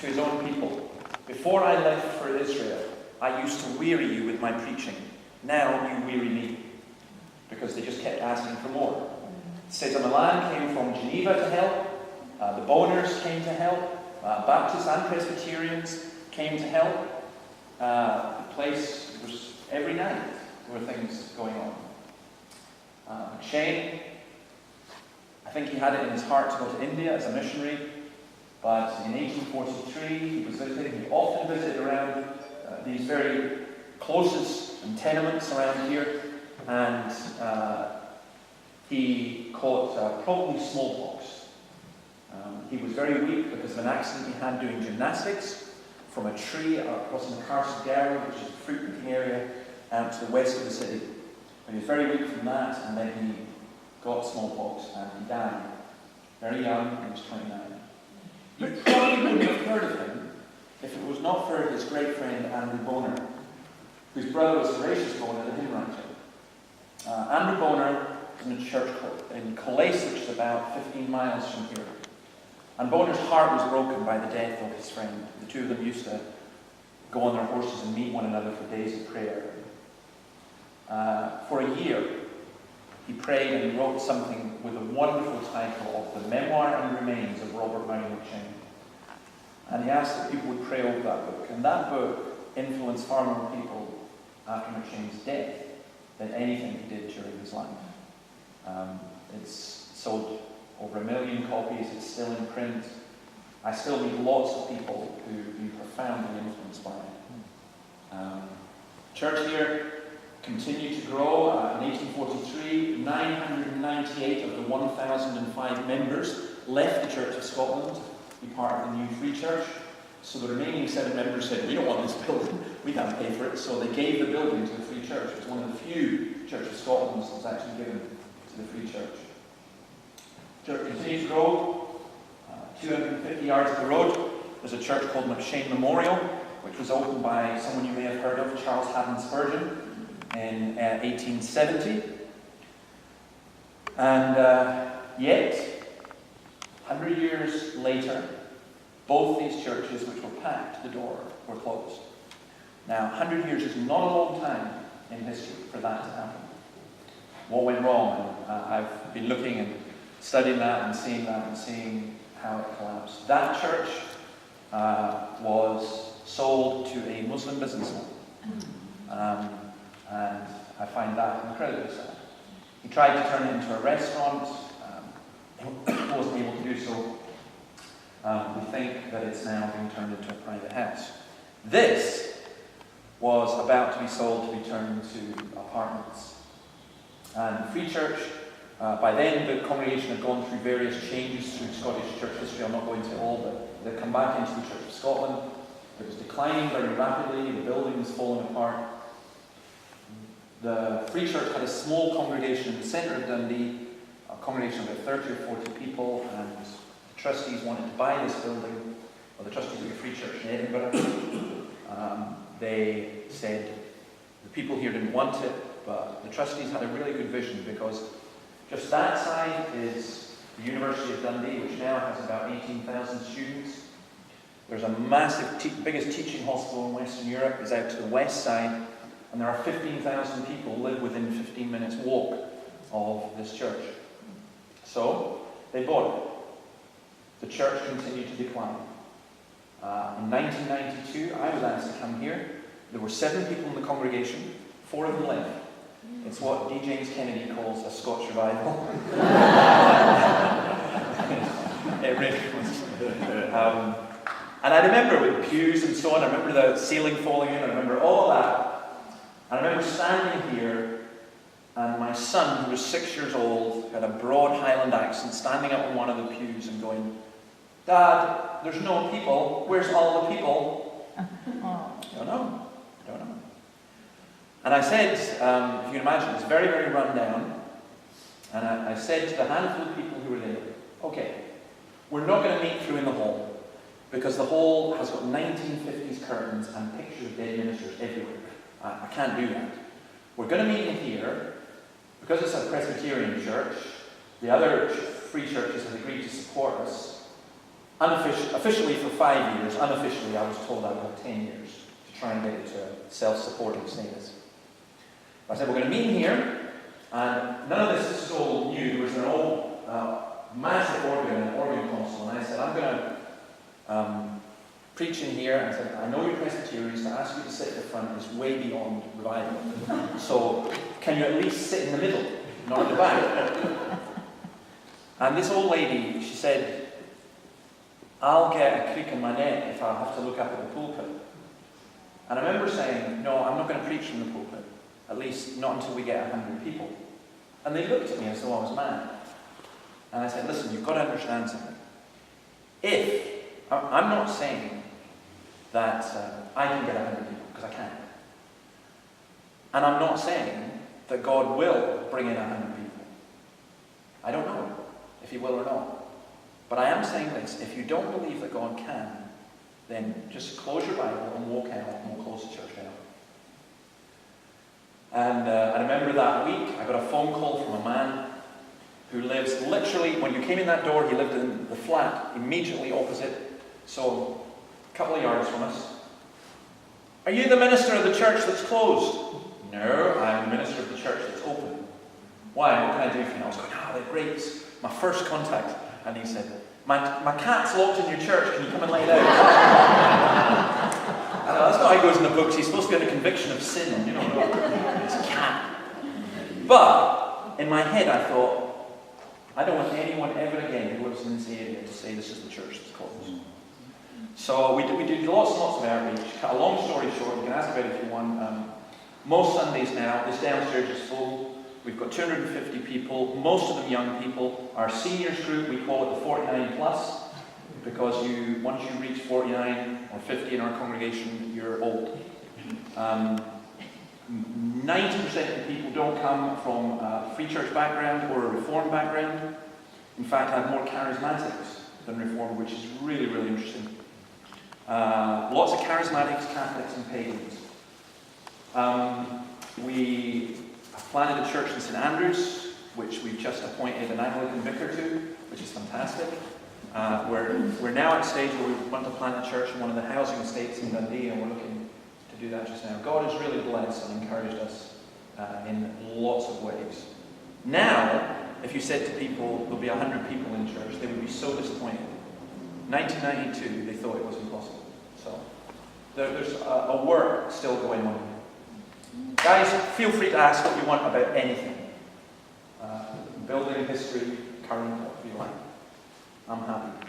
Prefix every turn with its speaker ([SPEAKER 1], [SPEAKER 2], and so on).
[SPEAKER 1] to his own people, "Before I left for Israel, I used to weary you with my preaching. Now you weary me." Because they just kept asking for more. St. Milan came from Geneva to help. The Boners came to help. Baptists and Presbyterians came to help. The place was every night there were things going on. McShane, I think he had it in his heart to go to India as a missionary, but in 1843 he was visiting. He often visited around these very closes and tenements around here, and he caught probably smallpox. He was very weak because of an accident he had doing gymnastics from a tree across in the Cathedral, which is a fruit-picking area, out to the west of the city. And he was very weak from that, and then he got smallpox and he died. Very young, he was 29. You probably wouldn't have heard of him if it was not for his great friend Andrew Bonar, whose brother was Horatius Bonar, the hymn writer. Andrew Bonar was in a church in Colais, which is about 15 miles from here. And Bonar's heart was broken by the death of his friend. The two of them used to go on their horses and meet one another for days of prayer. For a year, he prayed and he wrote something with a wonderful title of The Memoir and Remains of Robert Murray McShane. And he asked that people would pray over that book. And that book influenced far more people after McShane's death than anything he did during his life. It's sold over 1 million copies. It's still in print. I still meet lots of people who've been profoundly influenced by it. Church here continued to grow. In 1843, 998 of the 1,005 members left the Church of Scotland to be part of the new Free Church. So the remaining 7 members said, "We don't want this building, we can't pay for it." So they gave the building to the Free Church. It was one of the few Church of Scotland that was actually given to the Free Church. Church continues to grow. 250 yards up the road, there's a church called McShane Memorial, which was opened by someone you may have heard of, Charles Haddon Spurgeon, in 1870. And yet, 100 years later, both these churches, which were packed to the door, were closed. Now, 100 years is not a long time in history for that to happen. What went wrong? And I've been looking and studying that and seeing how it collapsed. That church was sold to a Muslim businessman. And I find that incredibly sad. He tried to turn it into a restaurant. He wasn't able to do so. We think that it's now being turned into a private house. This was about to be sold to be turned into apartments. And Free Church, by then the congregation had gone through various changes through Scottish church history. I'll not go into it all, but they'd come back into the Church of Scotland. It was declining very rapidly. The building was falling apart. The Free Church had a small congregation in the centre of Dundee, a congregation of about 30 or 40 people, and the trustees wanted to buy this building, or the trustees of the Free Church in Edinburgh. They said the people here didn't want it, but the trustees had a really good vision, because just that side is the University of Dundee, which now has about 18,000 students. There's a massive, biggest teaching hospital in Western Europe is out to the west side, and there are 15,000 people who live within 15 minutes walk of this church. So they bought it. The church continued to decline. In 1992, I was asked to come here. There were 7 people in the congregation, 4 of them left. It's what D. James Kennedy calls a Scotch revival. It really was. And I remember with pews and so on, I remember the ceiling falling in, I remember all that. And I remember standing here, and my son, who was 6 years old, had a broad Highland accent, standing up on one of the pews and going, "Dad, there's no people. Where's all the people?" Don't know. And I said, if you can imagine, it's very, very run down. And I said to the handful of people who were there, "Okay, we're not going to meet through in the hall, because the hall has got 1950s curtains and pictures of dead ministers everywhere. I can't do that. We're going to meet in here, because it's a Presbyterian church. The other free churches have agreed to support us. Officially for 5 years, unofficially I was told I would have 10 years to try and get it to a self-supporting status. I said, we're going to meet in here, and none of this is all new. There was an old massive organ, an organ console, and I said, I'm going to preach in here. And I said, I know you're Presbyterians, to ask you to sit at the front is way beyond revival. So can you at least sit in the middle, not at the back? And this old lady, she said, I'll get a creak in my neck if I have to look up at the pulpit. And I remember saying, no, I'm not going to preach from the pulpit, at least not until we get 100 people. And they looked at me as though I was mad. And I said, listen, you've got to understand something. I'm not saying that I can get 100 people, because I can't. And I'm not saying that God will bring in 100 people. I don't know if he will or not. But I am saying this, if you don't believe that God can, then just close your Bible and walk out and we'll close the church down. And I remember that week, I got a phone call from a man who lives literally, when you came in that door, he lived in the flat immediately opposite, so a couple of yards from us. Are you the minister of the church that's closed? No, I'm the minister of the church that's open. Why? What can I do for you? I was going, they're great. It's my first contact. And he said, my cat's locked in your church, can you come and lay it out? I know, that's not how it goes in the books. He's supposed to be under conviction of sin, you know. It's a cat. But in my head I thought, I don't want anyone ever again who lives in this area to say this is the church that's closed. So we did lots and lots of outreach. Cut a long story short, you can ask about it if you want. Most Sundays now, this downstairs is full. We've got 250 people, most of them young people. Our seniors group, we call it the 49 plus, because once you reach 49 or 50 in our congregation, you're old. 90% of the people don't come from a free church background or a reformed background. In fact, I have more charismatics than reformed, which is really, really interesting. Lots of charismatics, Catholics and pagans. We planted a church in St Andrews, which we've just appointed an Anglican vicar to, which is fantastic. We're now at a stage where we want to plant a church in one of the housing estates in Dundee, and we're looking to do that just now. God has really blessed and encouraged us in lots of ways. Now, if you said to people, there'll be 100 people in church, they would be so disappointed. 1992, they thought it was impossible. So, there's a work still going on. Guys, feel free to ask what you want about anything. Building, history, current, what you like. I'm happy.